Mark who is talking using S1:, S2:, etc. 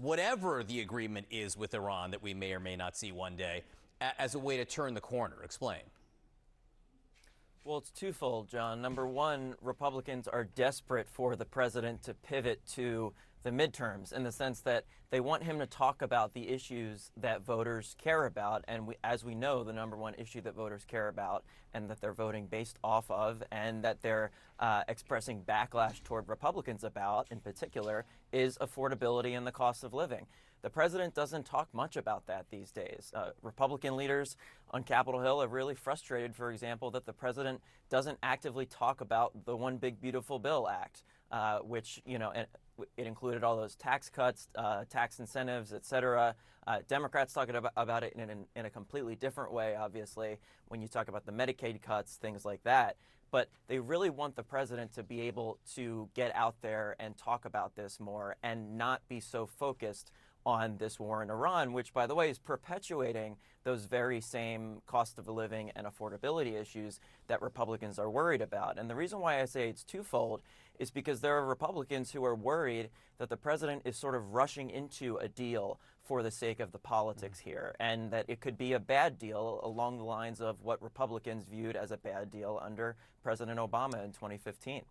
S1: whatever the agreement is with Iran that we may or may not see one day as a way to turn the corner? Explain.
S2: Well, it's twofold, John. Number one, Republicans are desperate for the president to pivot to the midterms in the sense that they want him to talk about the issues that voters care about. And as we know, the number one issue that voters care about and that they're voting based off of and that they're expressing backlash toward Republicans about in particular is affordability and the cost of living. The president doesn't talk much about that these days. Republican leaders on Capitol Hill are really frustrated, for example, that the president doesn't actively talk about the One Big Beautiful Bill Act, which, it included all those tax cuts, tax incentives, et cetera. Democrats talking about it in a completely different way, obviously, when you talk about the Medicaid cuts, things like that. But they really want the president to be able to get out there and talk about this more and not be so focused on this war in Iran, which, by the way, is perpetuating those very same cost of living and affordability issues that Republicans are worried about. And the reason why I say it's twofold is because there are Republicans who are worried that the president is sort of rushing into a deal for the sake of the politics here, and that it could be a bad deal along the lines of what Republicans viewed as a bad deal under President Obama in 2015.